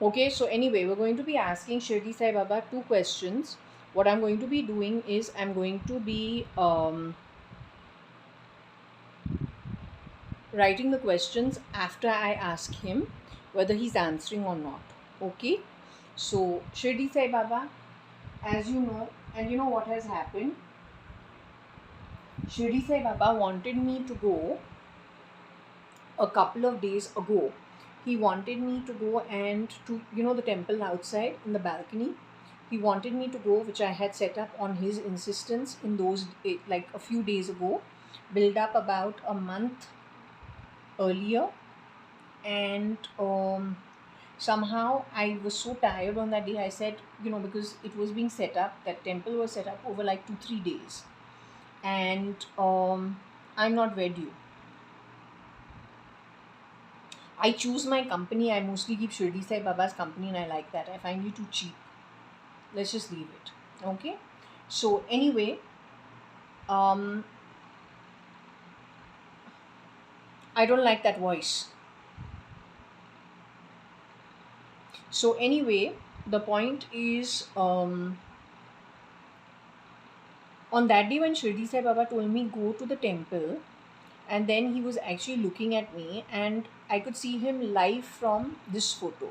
Okay, so anyway, we're going to be asking Shirdi Sai Baba two questions. What I'm going to be doing is I'm going to be writing the questions after I ask him whether he's answering or not. Okay, so Shirdi Sai Baba, as you know, and you know what has happened. Shirdi Sai Baba wanted me to go a couple of days ago. He wanted me to go and to, the temple outside in the balcony. He wanted me to go, which I had set up on his insistence in those like a few days ago, build up about a month earlier. And somehow I was so tired on that day. I said, because it was being set up, that temple was set up over like 2-3 days, and I'm not ready. I choose my company. I mostly keep Shirdi Sai Baba's company, and I like that. I find you too cheap. Let's just leave it. Okay. So anyway, I don't like that voice. So anyway, the point is, on that day when Shirdi Sai Baba told me go to the temple, and then he was actually looking at me, and I could see him live from this photo,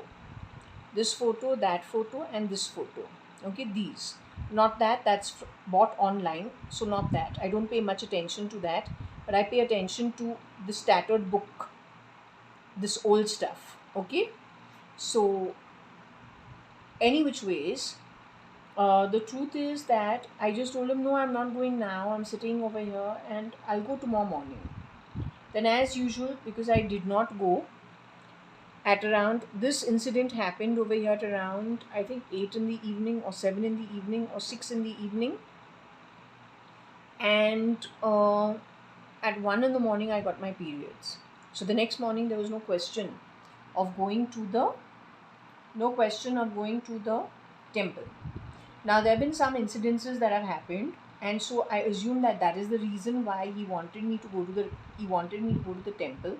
that photo, and this photo. Okay, these, not that, that's bought online, so not that. I don't pay much attention to that, but I pay attention to this tattered book, this old stuff. Okay, so any which ways, the truth is that I just told him, no, I'm not going now, I'm sitting over here and I'll go tomorrow morning. Then as usual, because I did not go, at around, this incident happened over here at around, I think 8 in the evening or 7 in the evening or 6 in the evening. And at 1 in the morning I got my periods. So the next morning there was no question of going to the temple. Now there have been some incidences that have happened, and so I assume that is the reason why he wanted me to go to the temple,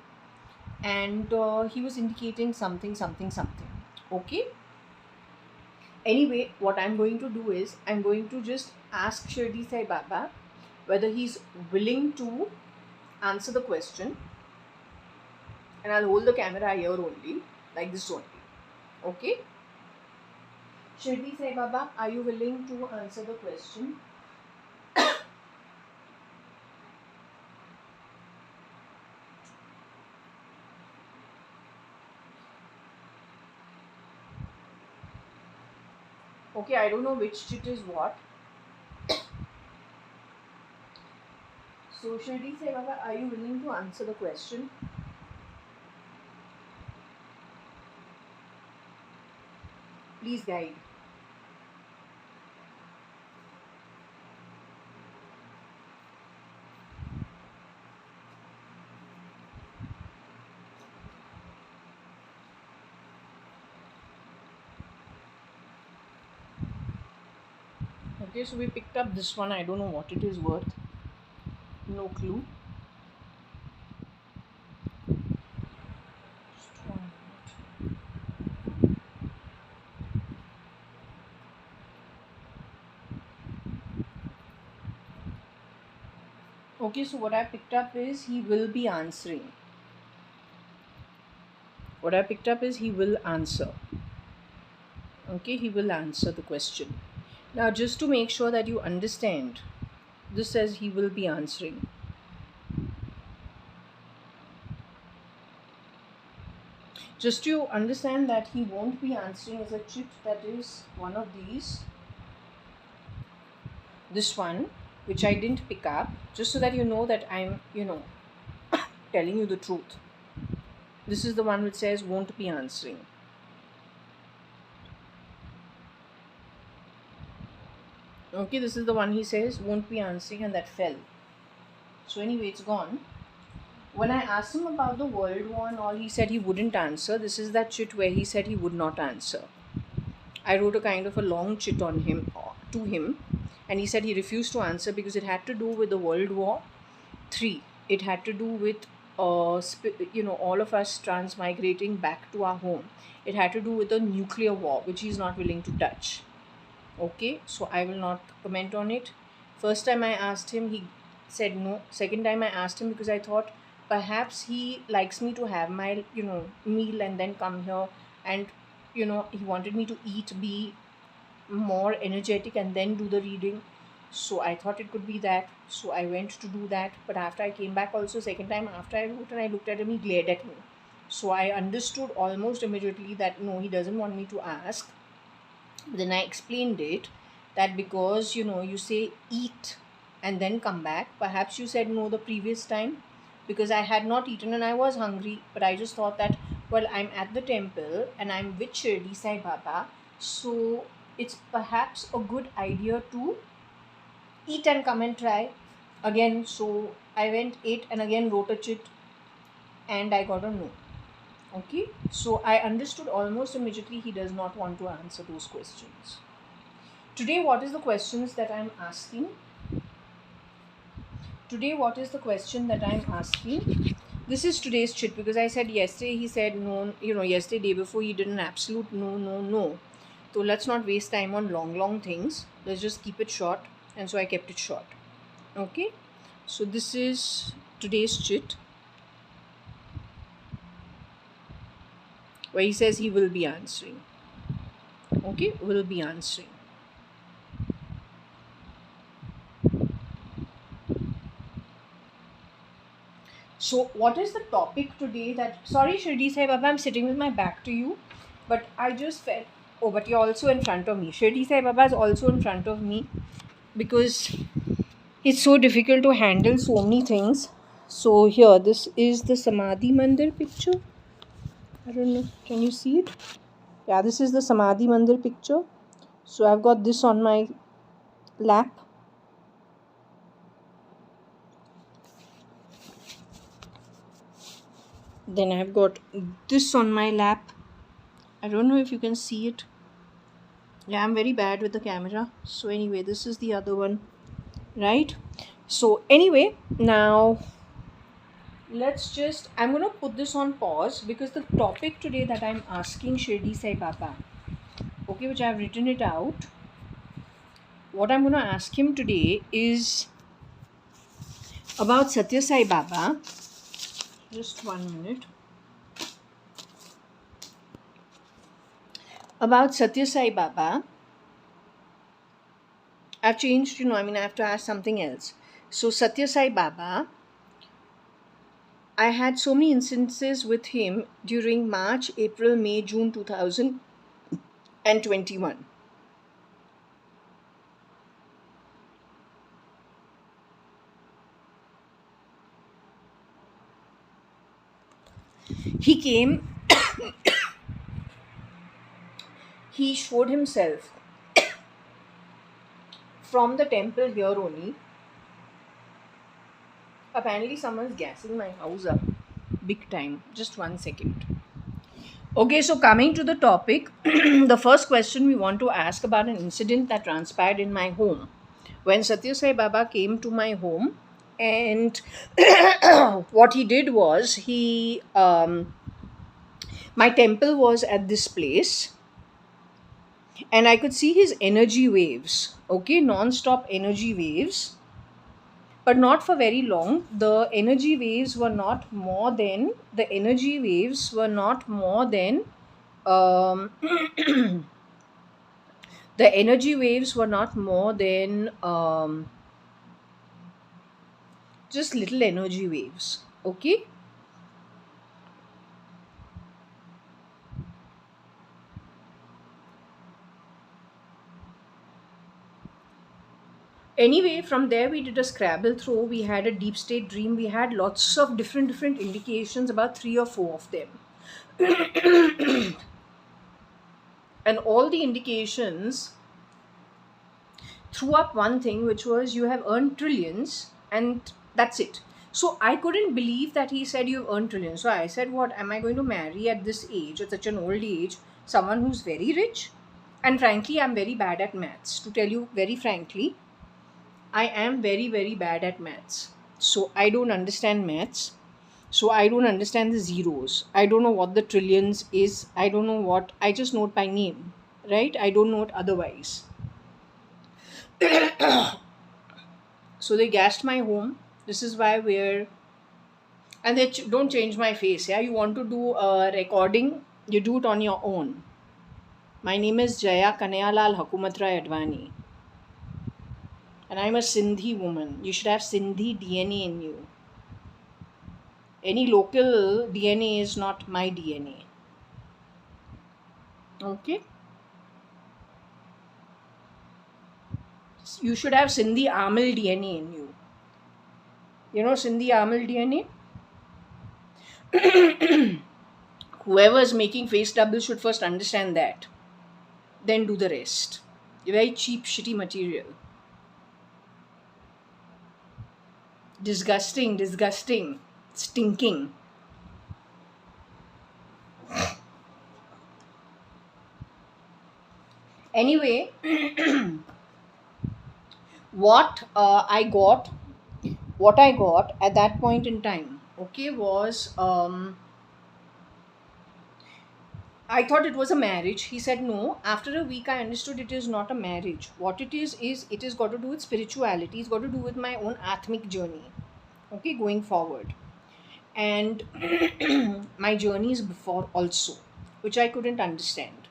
and he was indicating something. Okay. Anyway, what I'm going to do is I'm going to just ask Shirdi Sai Baba whether he's willing to answer the question, and I'll hold the camera here only, like this only. Okay. Shirdi Sai Baba, are you willing to answer the question? Okay, I don't know which chit is what. So Shirdi Sai Baba, are you willing to answer the question? Please guide. Okay, so we picked up this one. I don't know what it is worth. No clue. Okay, so what I picked up is he will be answering. What I picked up is he will answer. Okay, he will answer the question. Now, just to make sure that you understand, this says he will be answering. Just to understand that he won't be answering is a chit that is one of these. This one, which I didn't pick up, just so that you know that I'm, telling you the truth. This is the one which says won't be answering. Okay, this is the one he says won't be answering, and that fell. So anyway, it's gone. When I asked him about the World War and all, he said he wouldn't answer. This is that chit where he said he would not answer. I wrote a kind of a long chit to him, and he said he refused to answer because it had to do with the World War III. It had to do with all of us transmigrating back to our home. It had to do with a nuclear war, which he's not willing to touch. Okay, so I will not comment on it. First time I asked him, he said no. Second time I asked him because I thought perhaps he likes me to have my, meal and then come here, and, he wanted me to eat, be more energetic, and then do the reading. So I thought it could be that. So I went to do that. But after I came back, also, second time after I wrote and I looked at him, he glared at me. So I understood almost immediately that no, he doesn't want me to ask. But then I explained it, that because you say eat and then come back. Perhaps you said no the previous time because I had not eaten and I was hungry. But I just thought that, well, I'm at the temple and I'm with Shirdi Sai Baba, so it's perhaps a good idea to eat and come and try again. So I went, ate, and again wrote a chit, and I got a no. Okay, so I understood almost immediately he does not want to answer those questions. Today, what is the questions that I'm asking? Today, what is the question that I'm asking? This is today's chit because I said yesterday, he said no, yesterday, day before, he did an absolute no, no, no. So let's not waste time on long things. Let's just keep it short. And so I kept it short. Okay, so this is today's chit, where he says he will be answering. Okay, will be answering. So what is the topic today that... Sorry, Shirdi Sai Baba, I'm sitting with my back to you, but I just felt... Oh, but you're also in front of me. Shirdi Sai Baba is also in front of me because it's so difficult to handle so many things. So here, this is the Samadhi Mandir picture. I don't know, can you see it? Yeah, this is the Samadhi Mandir picture. So I've got this on my lap. Then I've got this on my lap. I don't know if you can see it. Yeah, I'm very bad with the camera. So anyway, this is the other one, right? So anyway, now I'm going to put this on pause because the topic today that I'm asking Shirdi Sai Baba, okay, which I've written it out, what I'm going to ask him today is about Satya Sai Baba. Just 1 minute. About Satya Sai Baba. I've changed, I have to ask something else. So Satya Sai Baba, I had so many instances with him during March, April, May, June 2021. He came, he showed himself from the temple here only. Apparently someone's gassing my house up big time. Just 1 second. Okay, so coming to the topic, the first question we want to ask about an incident that transpired in my home. When Satya Sai Baba came to my home, and what he did was, my temple was at this place, and I could see his energy waves, okay, non-stop energy waves, but not for very long. The energy waves were not more than, the energy waves were not more than just little energy waves, okay. Anyway, from there we did a Scrabble throw, we had a deep state dream, we had lots of different indications, about 3 or 4 of them. And all the indications threw up one thing, which was, you have earned trillions, and that's it. So I couldn't believe that he said you've earned trillions. So I said, what, am I going to marry at this age, at such an old age, someone who's very rich? And frankly, I'm very bad at maths. To tell you very frankly, I am very, very bad at maths. So I don't understand maths. So I don't understand the zeros. I don't know what the trillions is. I don't know what. I just know it by name, right? I don't know it otherwise. So they gassed my home. This is why we're. And they don't change my face. Yeah, you want to do a recording, you do it on your own. My name is Jaya Kanayalal Hakumatrai Advani, and I'm a Sindhi woman. You should have Sindhi DNA in you. Any local DNA is not my DNA. Okay? You should have Sindhi Amal DNA in you. You know Sindhi Amal DNA? Whoever is making face doubles should first understand that. Then do the rest. Very cheap, shitty material. Disgusting, disgusting, stinking. Anyway, what I got at that point in time, okay, was I thought it was a marriage. He said no. After a week, I understood it is not a marriage. What it is it is got to do with spirituality. It's got to do with my own athmic journey. Okay, going forward. And my journeys before also, which I couldn't understand.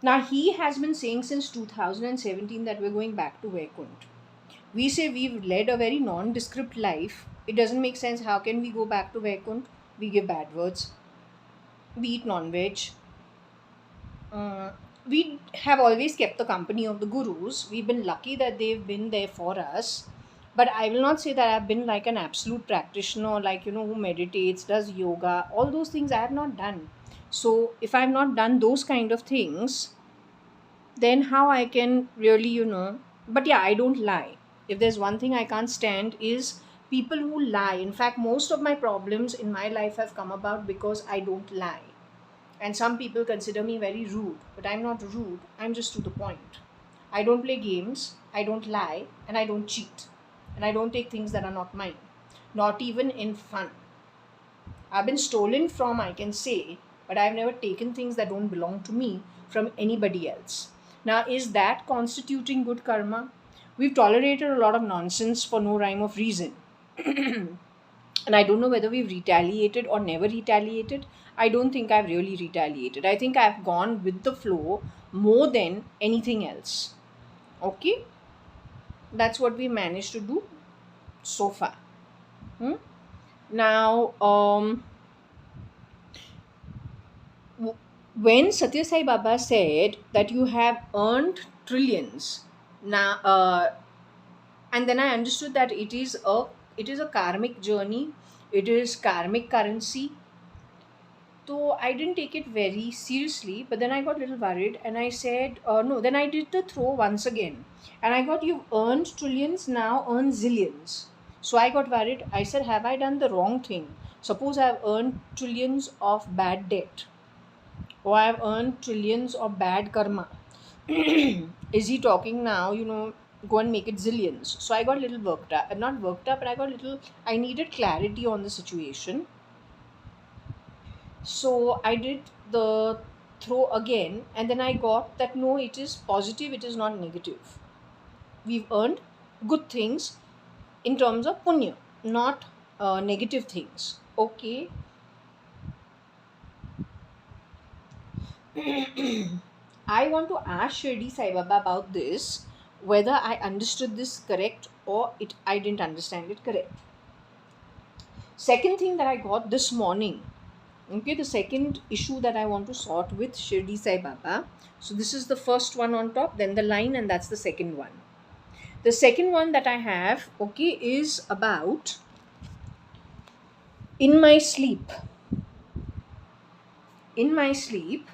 Now, he has been saying since 2017 that we're going back to Vaikunt. We say we've led a very nondescript life. It doesn't make sense. How can we go back to Vaikunt? We give bad words. We eat non-veg. We have always kept the company of the gurus. We've been lucky that they've been there for us. But I will not say that I've been like an absolute practitioner, like, who meditates, does yoga. All those things I have not done. So if I've not done those kind of things, then how I can really, but yeah, I don't lie. If there's one thing I can't stand is people who lie. In fact, most of my problems in my life have come about because I don't lie. And some people consider me very rude, but I'm not rude. I'm just to the point. I don't play games, I don't lie, and I don't cheat. And I don't take things that are not mine, not even in fun. I've been stolen from, I can say, but I've never taken things that don't belong to me from anybody else. Now, is that constituting good karma? We've tolerated a lot of nonsense for no rhyme of reason. And I don't know whether we've retaliated or never retaliated. I don't think I've really retaliated. I think I've gone with the flow more than anything else. Okay? That's what we managed to do so far. Now, when Satya Sai Baba said that you have earned trillions, now, and then I understood that it is a karmic journey, it is karmic currency. So I didn't take it very seriously, but then I got a little worried and I said, no, then I did the throw once again. And I got, you've earned trillions, now earn zillions. So I got worried. I said, have I done the wrong thing? Suppose I've earned trillions of bad debt, or I've earned trillions of bad karma. Is he talking now, go and make it zillions? So I got a little worked up. Not worked up, but I needed clarity on the situation. So I did the throw again, and then I got that no, it is positive, it is not negative. We've earned good things in terms of punya, not negative things. Okay. I want to ask Shirdi Sai Baba about this, whether I understood this correct or I didn't understand it correct. Second thing that I got this morning, okay, the second issue that I want to sort with Shirdi Sai Baba. So this is the first one on top, then the line, and that's the second one. The second one that I have, okay, is about in my sleep. In my sleep,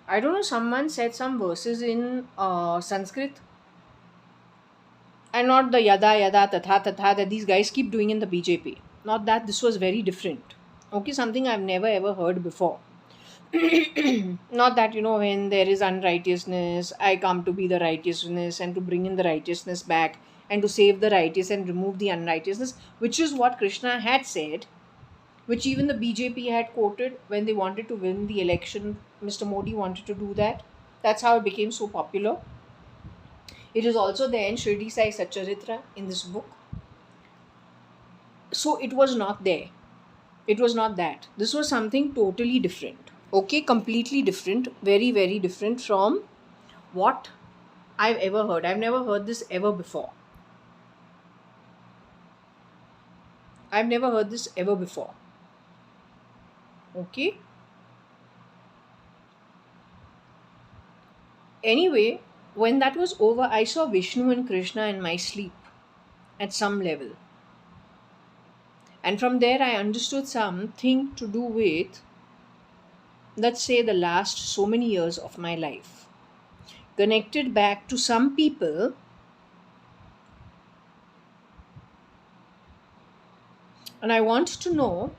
I don't know, someone said some verses in Sanskrit, and not the yada yada tatha tatha that these guys keep doing in the BJP. Not that, this was very different. Okay, something I've never ever heard before. Not that, when there is unrighteousness, I come to be the righteousness and to bring in the righteousness back and to save the righteous and remove the unrighteousness, which is what Krishna had said, which even the BJP had quoted when they wanted to win the election. Mr. Modi wanted to do that. That's how it became so popular. It is also there in Shirdi Sai Satcharitra in this book. So it was not there. It was not that. This was something totally different. Okay, completely different. Very, very different from what I've ever heard. I've never heard this ever before. I've never heard this ever before. Okay. Anyway, when that was over, I saw Vishnu and Krishna in my sleep at some level. And from there, I understood something to do with, let's say, the last so many years of my life. Connected back to some people and I want to know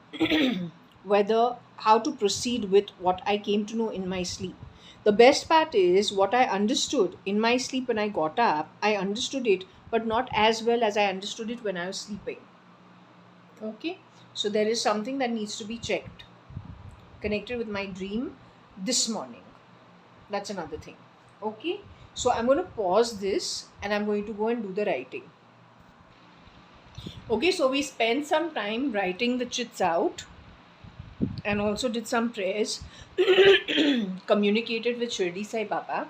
whether how to proceed with what I came to know in my sleep. The best part is what I understood in my sleep when I got up, I understood it, but not as well as I understood it when I was sleeping. Okay, so there is something that needs to be checked connected with my dream this morning. That's another thing. Okay, so I'm going to pause this and I'm going to go and do the writing. Okay, so we spent some time writing the chits out and also did some prayers, communicated with Shirdi Sai Baba,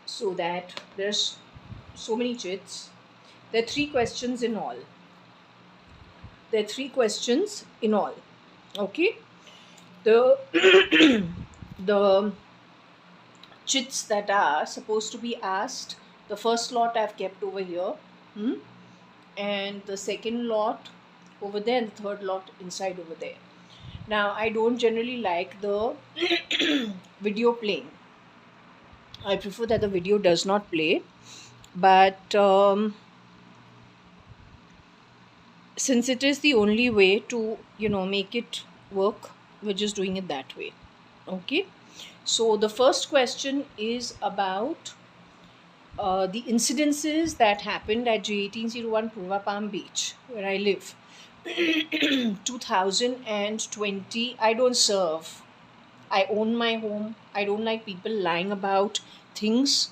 so that there's so many chits. There are three questions in all. Okay, the the chits that are supposed to be asked. The first lot I've kept over here, and the second lot over there, and the third lot inside over there. Now, I don't generally like the video playing. I prefer that the video does not play. But since it is the only way to, make it work, we're just doing it that way. Okay. So the first question is about the incidences that happened at J1801 Purva Palm Beach, where I live. 2020. I don't serve. I own my home. I don't like people lying about things.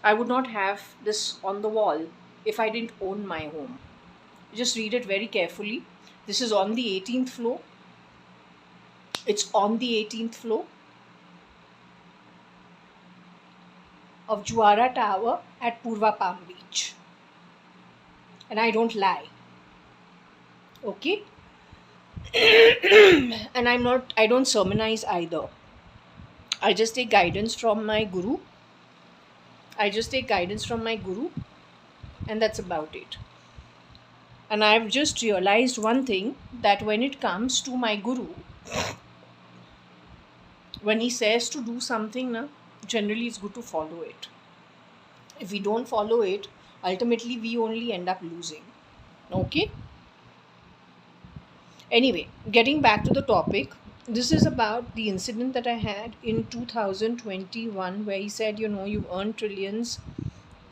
I would not have this on the wall if I didn't own my home. Just read it very carefully. This is on the 18th floor. It's on the 18th floor of Juara Tower at Purva Palm Beach. And I don't lie. Okay? And I don't sermonize either. I just take guidance from my guru. And that's about it. And I've just realized one thing, that when it comes to my guru, when he says to do something, generally it's good to follow it. If we don't follow it, ultimately we only end up losing. Okay? Anyway, getting back to the topic, this is about the incident that I had in 2021 where he said, you've earned trillions.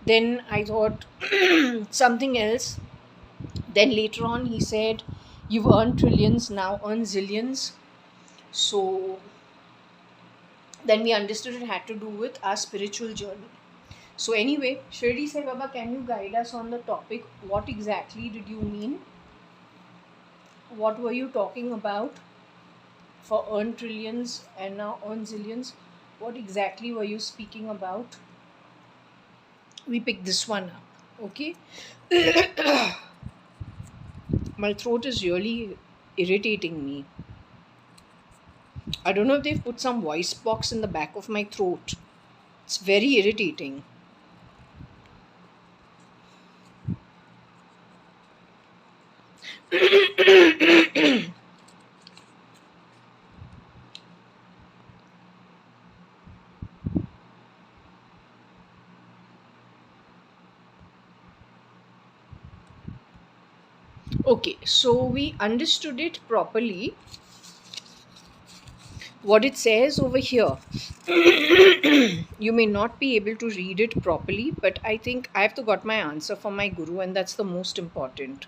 Then I thought something else. Then later on he said, you've earned trillions, now earn zillions. So then we understood it had to do with our spiritual journey. So anyway, Shirdi Sai Baba, can you guide us on the topic? What exactly did you mean? What were you talking about for earn trillions and now earn zillions? What exactly were you speaking about? We picked this one up. Okay. My throat is really irritating me. I don't know if they've put some voice box in the back of my throat. It's very irritating. Okay, so we understood it properly what it says over here, you may not be able to read it properly, but I think I have to got my answer from my guru, and that's the most important.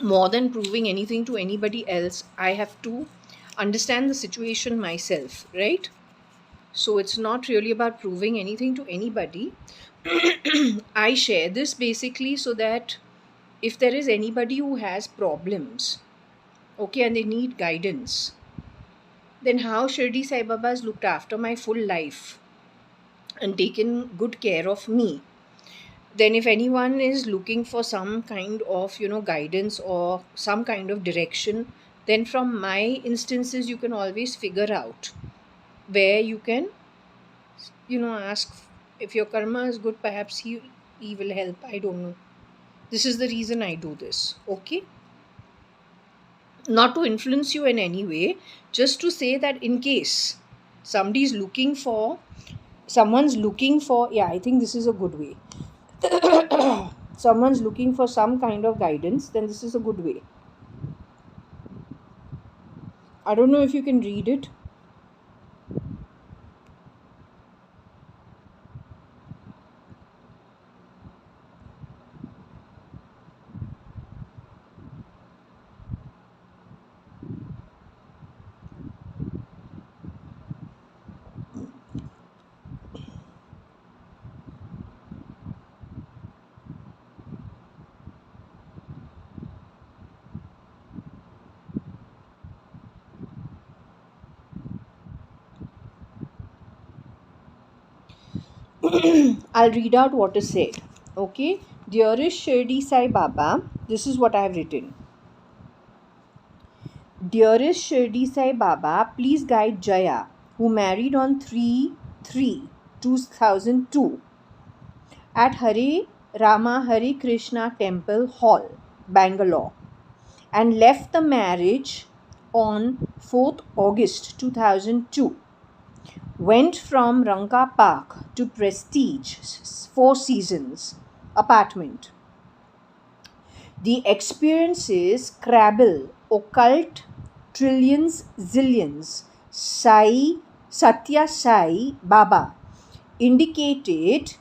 More than proving anything to anybody else, I have to understand the situation myself, right? So it's not really about proving anything to anybody. I share this basically so that if there is anybody who has problems, okay, and they need guidance, then how Shirdi Sai Baba has looked after my full life and taken good care of me. Then if anyone is looking for some kind of, guidance or some kind of direction, then from my instances you can always figure out where you can, ask. If your karma is good, perhaps he will help. I don't know. This is the reason I do this. Okay, not to influence you in any way, just to say that in case somebody's looking for someone's looking for, yeah, I think this is a good way. Someone's looking for some kind of guidance, then this is a good way. I don't know if you can read it. I'll read out what is said. Okay, dearest Shirdi Sai Baba, this is what I have written. Dearest Shirdi Sai Baba, please guide Jaya, who married on 3/3/2002 at Hare Rama Hare Krishna Temple Hall, Bangalore, and left the marriage on 4th August 2002. Went from Ranka Park to Prestige Four Seasons apartment. The experiences Scrabble, Occult, Trillions, Zillions, Satya Sai Baba indicated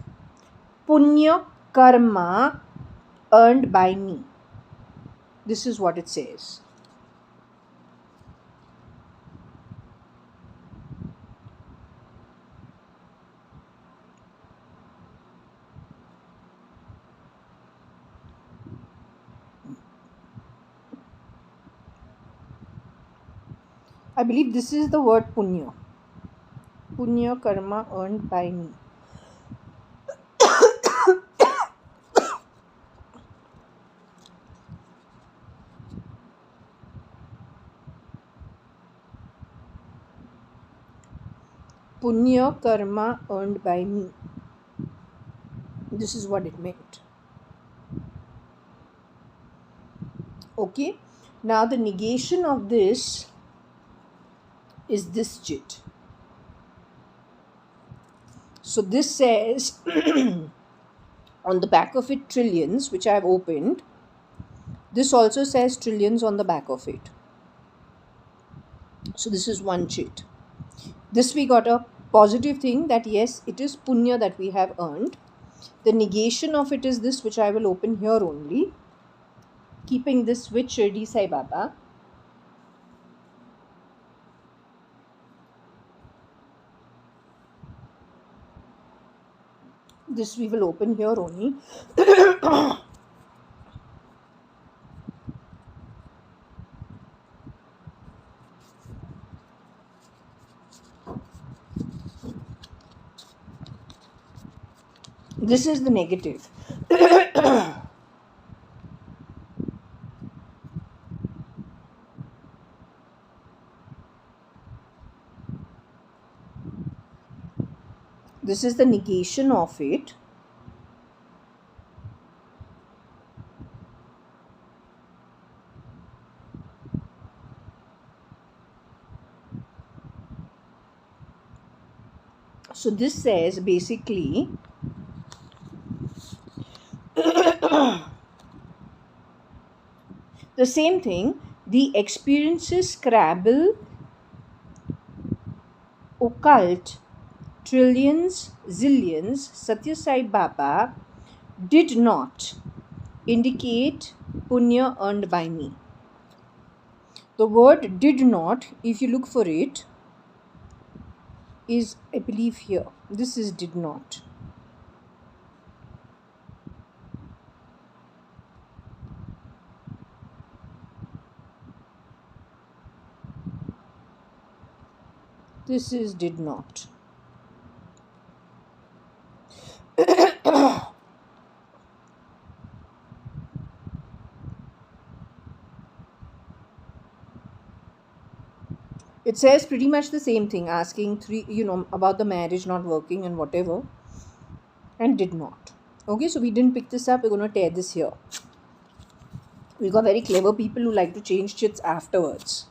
Punya Karma earned by me. This is what it says. I believe this is the word punya. Punya karma earned by me. Punya karma earned by me. This is what it meant. Okay. Now the negation of this is this chit. So this says on the back of it trillions, which I have opened. This also says trillions on the back of it. So this is one chit. This we got a positive thing that yes, it is punya that we have earned. The negation of it is this, which I will open here only, keeping this with Shirdi Sai Baba. This we will open here only. This is the negative. This is the negation of it. So this says basically the same thing. The experiences Scrabble, occult, trillions, zillions, Satya Sai Baba did not indicate punya earned by me. The word did not, if you look for it, is, I believe, here. This is did not. This is did not. It says pretty much the same thing, asking about the marriage not working and whatever, and did not. Okay, so we didn't pick this up. We're going to tear this here. We got very clever people who like to change chits afterwards.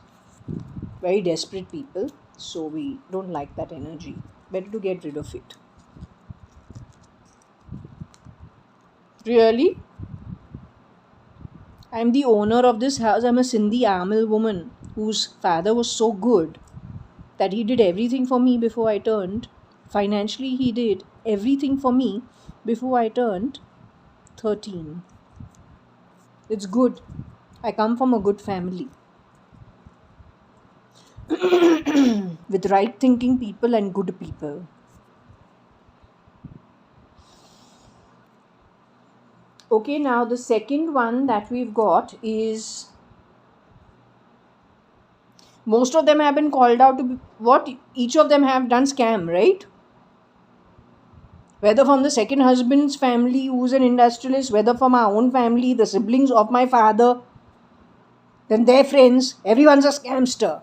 Very desperate people. So we don't like that energy. Better to get rid of it. Really? I'm the owner of this house. I'm a Sindhi Amil woman whose father was so good that he did everything for me before I turned. Financially, he did everything for me before I turned 13. It's good. I come from a good family. With right thinking people and good people. Okay, now the second one that we've got is, most of them have been called out to be, what? Each of them have done scam, right? Whether from the second husband's family who's an industrialist, whether from our own family, the siblings of my father, then their friends, everyone's a scamster.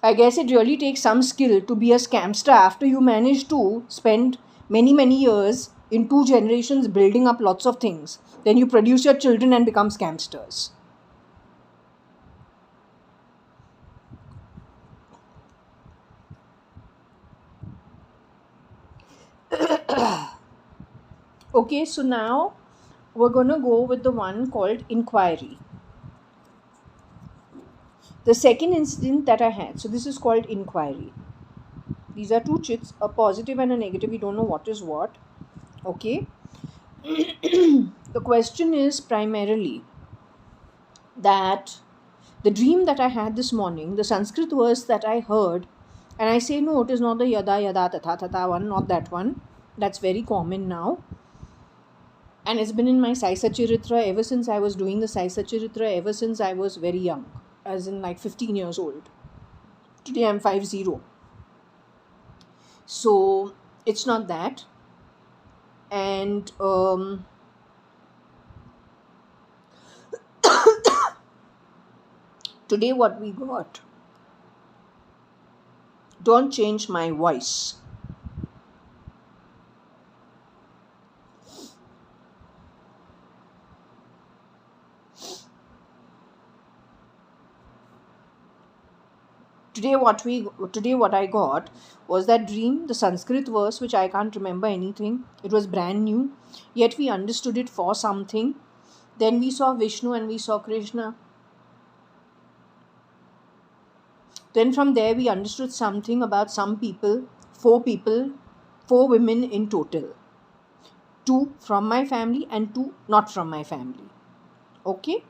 I guess it really takes some skill to be a scamster after you manage to spend many years in 2 generations building up lots of things. Then you produce your children and become scamsters. Okay, so now we're going to go with the one called inquiry. The second incident that I had, so this is called inquiry. These are 2 chits, a positive and a negative. We don't know what is what. Okay. The question is primarily that the dream that I had this morning, the Sanskrit verse that I heard, and I say no, it is not the yada yada tatha tatha one, not that one. That's very common now. And it's been in my Sai Sachiritra ever since I was doing the Sai Sachiritra, ever since I was very young, as in like 15 years old. Today I'm 50. So it's not that. And today what we got, don't change my voice. Today what I got was that dream, the Sanskrit verse, which I can't remember anything. It was brand new, yet we understood it for something. Then we saw Vishnu and we saw Krishna. Then from there we understood something about some people, 4 women in total. 2 from my family and 2 not from my family. Okay?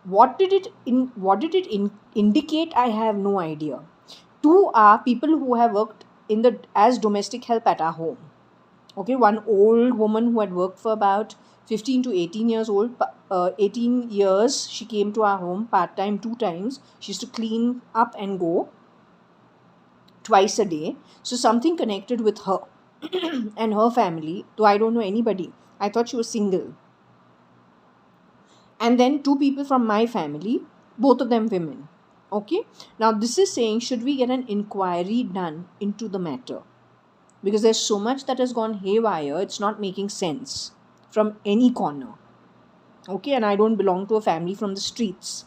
What did it indicate? I have no idea. 2 are people who have worked as domestic help at our home. Okay, one old woman who had worked for about 15 to 18 years old. 18 years she came to our home part-time 2 times. She used to clean up and go twice a day. So something connected with her and her family, though I don't know anybody. I thought she was single. And then 2 people from my family, both of them women. Okay, now this is saying, should we get an inquiry done into the matter? Because there's so much that has gone haywire, it's not making sense from any corner. Okay, and I don't belong to a family from the streets.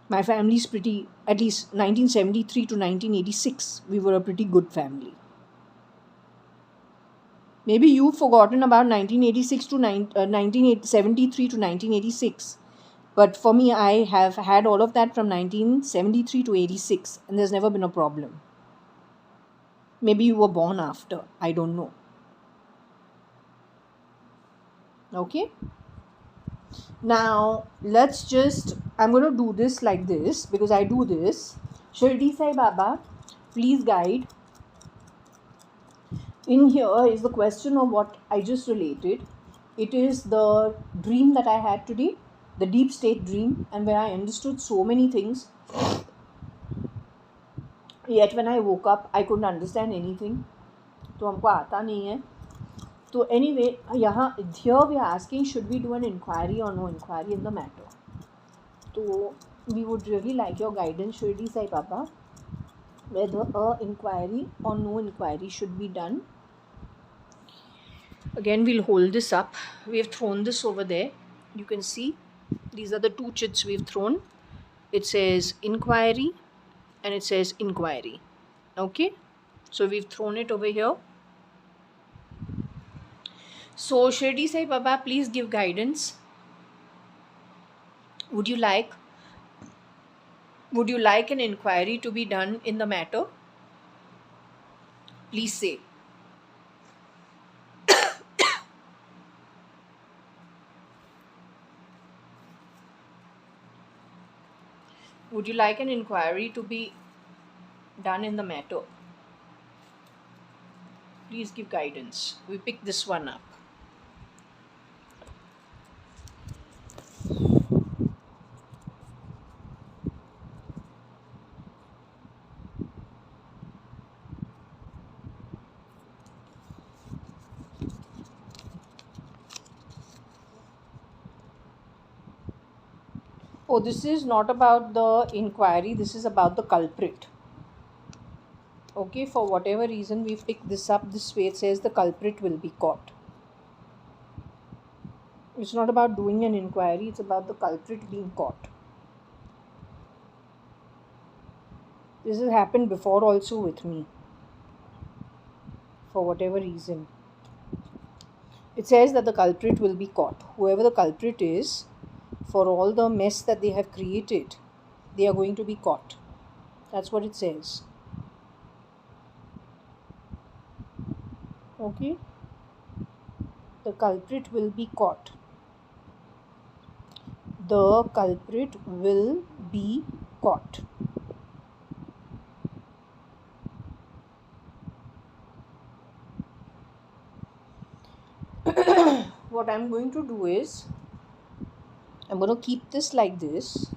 My family is pretty, at least 1973 to 1986, we were a pretty good family. Maybe you've forgotten about 1986 to 1973 to 1986. But for me, I have had all of that from 1973 to 86, and there's never been a problem. Maybe you were born after. I don't know. Okay? Now, I'm going to do this like this because I do this. Shirdi Sai Baba, please guide. In here is the question of what I just related. It is the dream that I had today, the deep state dream, and where I understood so many things. Yet when I woke up, I couldn't understand anything. तो हमको आता नहीं है. So anyway, here we are asking, should we do an inquiry or no inquiry in the matter? So we would really like your guidance, Shirdi Sai Baba, whether a inquiry or no inquiry should be done. Again, we'll hold this up. We've thrown this over there. You can see these are the two chits we've thrown. It says inquiry and it says inquiry. Okay, so we've thrown it over here. So Shirdi Sai Baba, please give guidance. Would you like an inquiry to be done in the matter? Please say. Would you like an inquiry to be done in the matter? Please give guidance. We pick this one up. Oh, this is not about the inquiry. This is about the culprit. Okay, for whatever reason we've picked this up this way. It says the culprit will be caught. It's not about doing an inquiry. It's about the culprit being caught. This has happened before also with me. For whatever reason. It says that the culprit will be caught. Whoever the culprit is, for all the mess that they have created, they are going to be caught. That's what it says. Okay? The culprit will be caught. The culprit will be caught. What I'm going to do is, I'm going to keep this like this,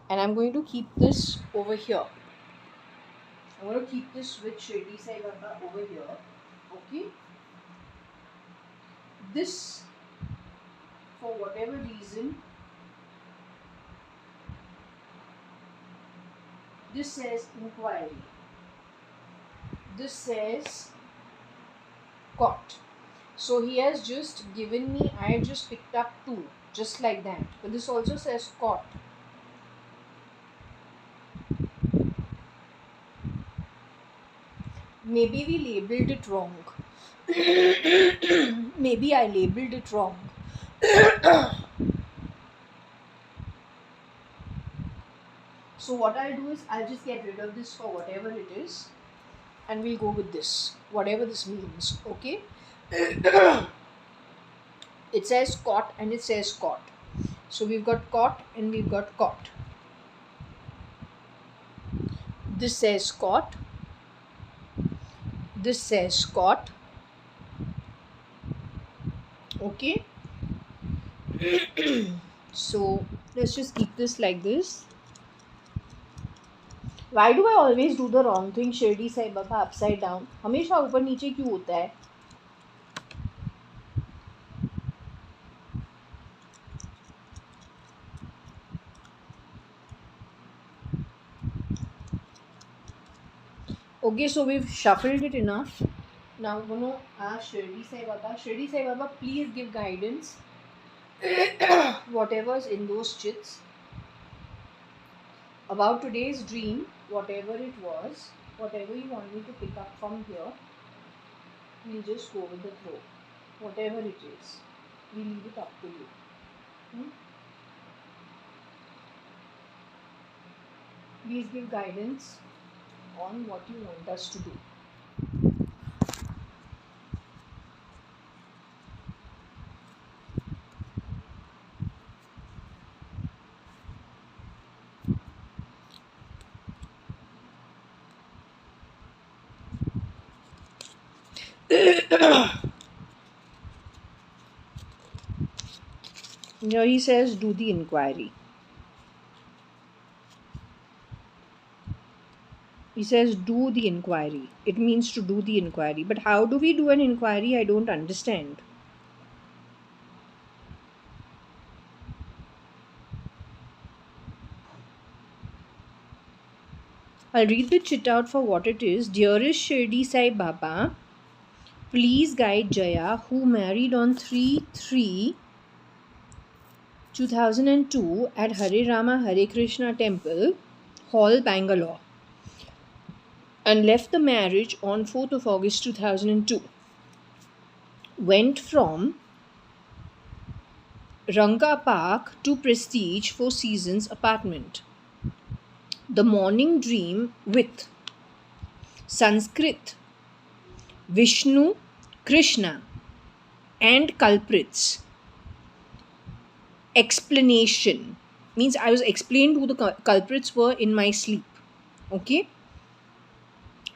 and I'm going to keep this over here. I'm going to keep this with Shirdi Sai Baba over here. Okay? This, for whatever reason, this says inquiry. This says caught. So he has just given me, I have just picked up two, just like that. But this also says caught. Maybe we labeled it wrong. Maybe I labeled it wrong. So what I'll do is, I'll just get rid of this for whatever it is, and we'll go with this, whatever this means. Okay? It says caught and it says caught. So we've got caught and we've got caught. This says caught. This says caught. Okay? So let's just keep this like this. Why do I always do the wrong thing, Shirdi Sai Baba, upside down? हमेशा ऊपर नीचे क्यों होता है? Okay, so we've shuffled it enough. Now I'm going to ask Shirdi Sai Baba. Shirdi Sai Baba, please give guidance. Whatever's in those chits. About today's dream, whatever it was, whatever you want me to pick up from here, we'll just go with the flow. Whatever it is, we leave it up to you. Please give guidance on what you want us to do. Here he says, do the inquiry. He says, do the inquiry. It means to do the inquiry. But how do we do an inquiry? I don't understand. I'll read the chit out for what it is. Dearest Shirdi Sai Baba, please guide Jaya, who married on 3/3/2002 at Hare Rama Hare Krishna Temple, Hall, Bangalore, and left the marriage on 4th of August 2002. Went from Ranga Park to Prestige Four Seasons apartment. The morning dream with Sanskrit, Vishnu, Krishna, and culprits. Explanation means I was explained who the culprits were in my sleep. Okay.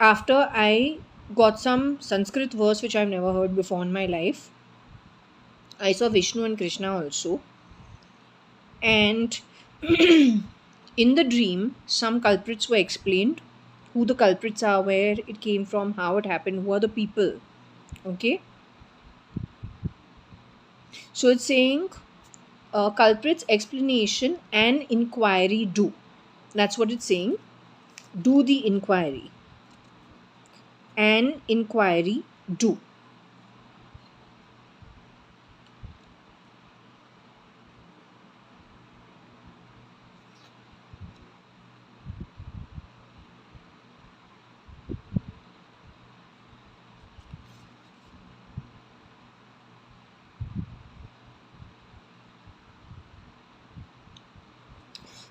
After I got some Sanskrit verse which I've never heard before in my life. I saw Vishnu and Krishna also. And in the dream, some culprits were explained. Who the culprits are, where it came from, how it happened, who are the people. Okay. So it's saying culprits, explanation, and inquiry do. That's what it's saying. Do the inquiry. And inquiry do.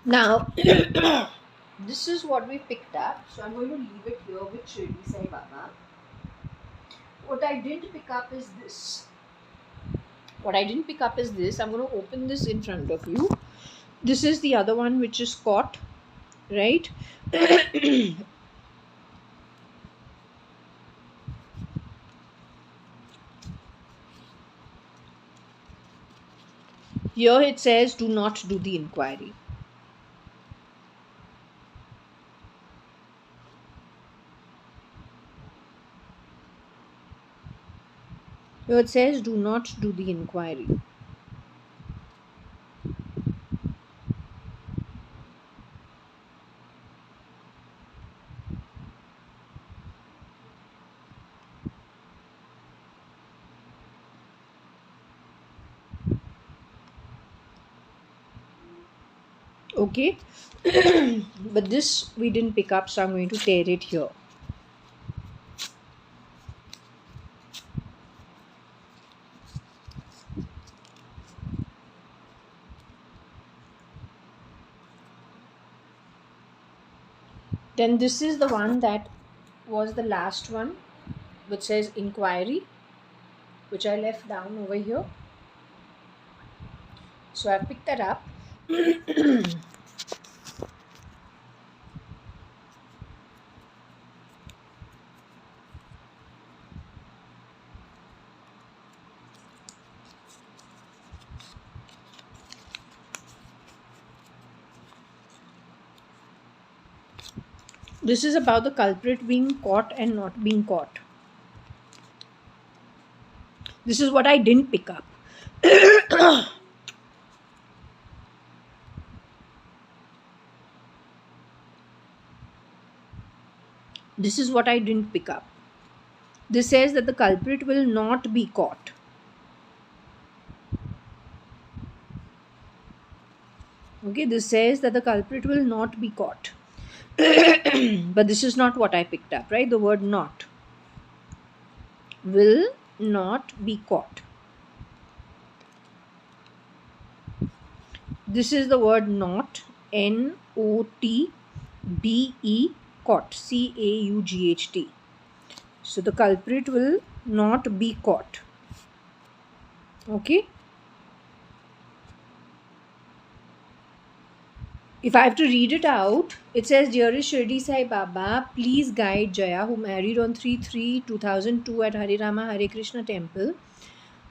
Now, this is what we picked up. So I'm going to leave it here with Shirdi Sai Baba. What I didn't pick up is this. I'm going to open this in front of you. This is the other one which is caught, right? Here it says, do not do the inquiry. Here it says, do not do the inquiry. Okay. But this we didn't pick up, so I'm going to tear it here. Then this is the one that was the last one, which says inquiry, which I left down over here. So I picked that up. This is about the culprit being caught and not being caught. This is what I didn't pick up. This is what I didn't pick up. This says that the culprit will not be caught. Okay, this says that the culprit will not be caught. But this is not what I picked up, right? The word not. Will not be caught. This is the word not, N-O-T, B-E caught, C-A-U-G-H-T. So the culprit will not be caught. Okay. If I have to read it out, it says, Dearest Shirdi Sai Baba, please guide Jaya, who married on 3/3/2002 at Hare Rama Hare Krishna Temple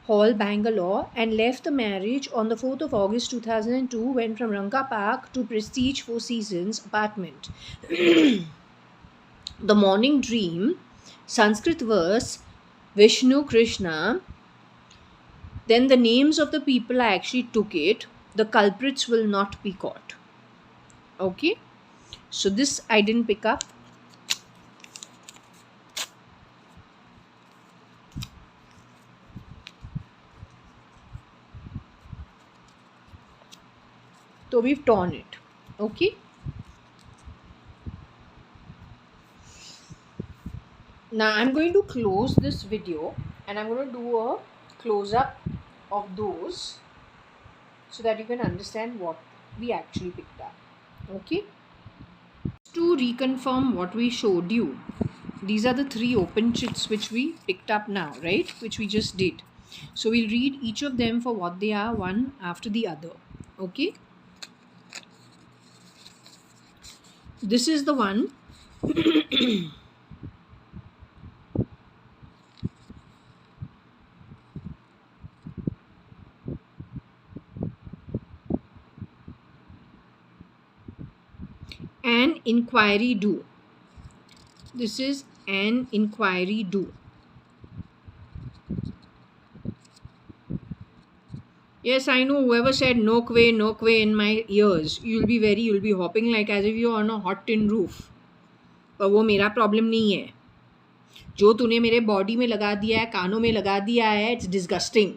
Hall, Bangalore, and left the marriage on the 4th of August 2002, went from Ranka Park to Prestige Four Seasons apartment. The morning dream, Sanskrit verse, Vishnu, Krishna, then the names of the people I actually took it, the culprits will not be caught. Okay, so this I didn't pick up. So we've torn it. Okay. Now I'm going to close this video and I'm going to do a close-up of those so that you can understand what we actually picked up. Okay. To reconfirm what we showed you, these are the 3 open chits which we picked up now, right? Which we just did. So we'll read each of them for what they are, one after the other. Okay. This is the one. An inquiry due. This is an inquiry due. Yes, I know whoever said no quay in my ears, you'll be hopping like as if you're on a hot tin roof. पर वो मेरा problem नहीं है. जो तूने मेरे body में लगा दिया है, कानों में लगा दिया है, it's disgusting.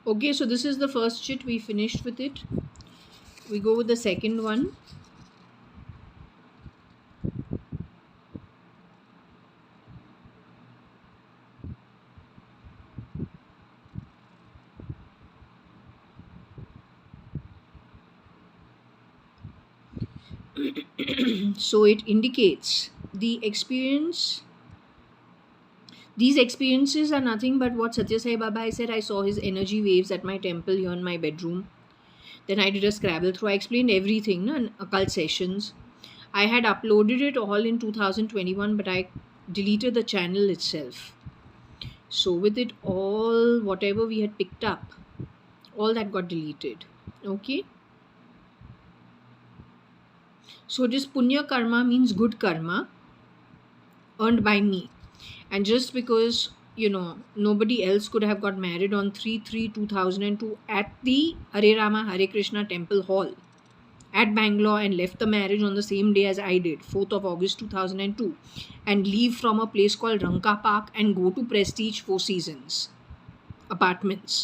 Okay, so this is the first chit. We finished with it. We go with the second one. So it indicates the experience. These experiences are nothing but what Satya Sai Baba I said. I saw his energy waves at my temple here in my bedroom. Then I did a Scrabble through. I explained everything, in occult sessions. I had uploaded it all in 2021, but I deleted the channel itself. So with it all, whatever we had picked up, all that got deleted. Okay. So this punya karma means good karma earned by me. And just because, nobody else could have got married on 3/3/2002 at the Hare Rama Hare Krishna Temple Hall at Bangalore and left the marriage on the same day as I did, 4th of August 2002, and leave from a place called Ranka Park and go to Prestige Four Seasons apartments.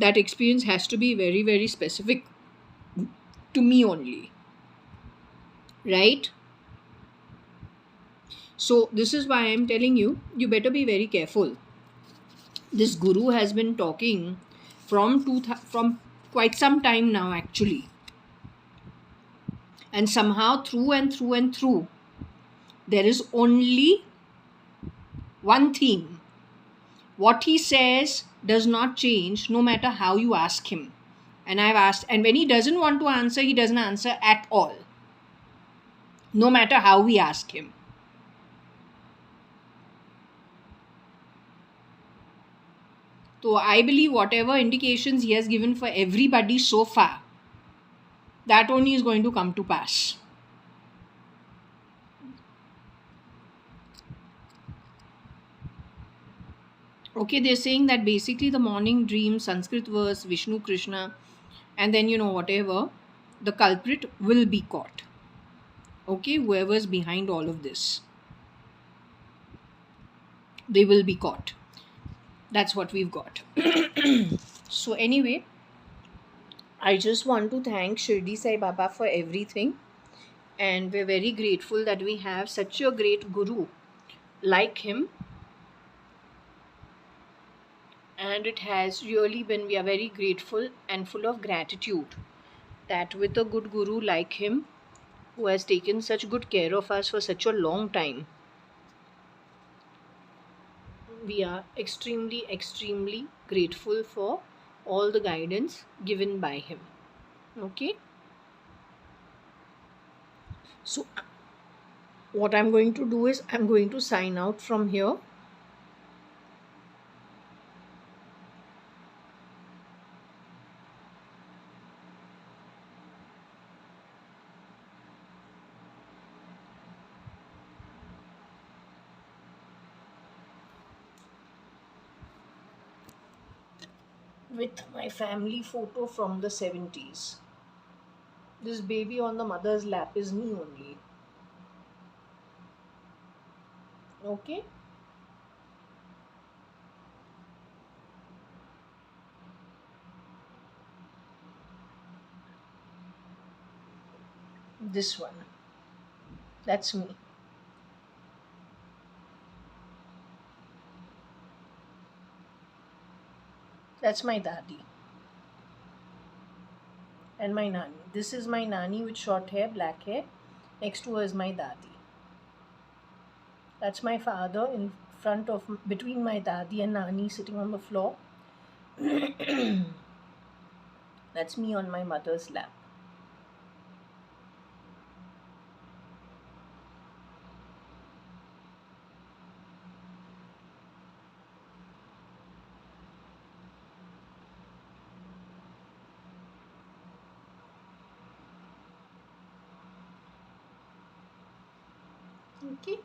That experience has to be very, very specific to me only. Right? So this is why I'm telling you, you better be very careful. This guru has been talking from quite some time now actually. And somehow through and through, there is only one theme. What he says does not change no matter how you ask him. And I've asked, and when he doesn't want to answer, he doesn't answer at all. No matter how we ask him. So I believe whatever indications he has given for everybody so far, that only is going to come to pass. Okay, they're saying that basically the morning dream, Sanskrit verse, Vishnu, Krishna, and then whatever, the culprit will be caught. Okay, whoever's behind all of this, they will be caught. That's what we've got. So anyway, I just want to thank Shirdi Sai Baba for everything. And we're very grateful that we have such a great guru like him. and it has really been, we are very grateful and full of gratitude that with a good guru like him, who has taken such good care of us for such a long time, we are extremely, extremely grateful for all the guidance given by him. Okay, so what I'm going to do is I'm going to sign out from here. With my family photo from the 70s. This baby on the mother's lap is me only. Okay, this one. That's me. That's my daddy and my nani. This is my nani with short hair, black hair. Next to her is my daddy. That's my father in front of, between my daddy and nani sitting on the floor. That's me on my mother's lap. Okay.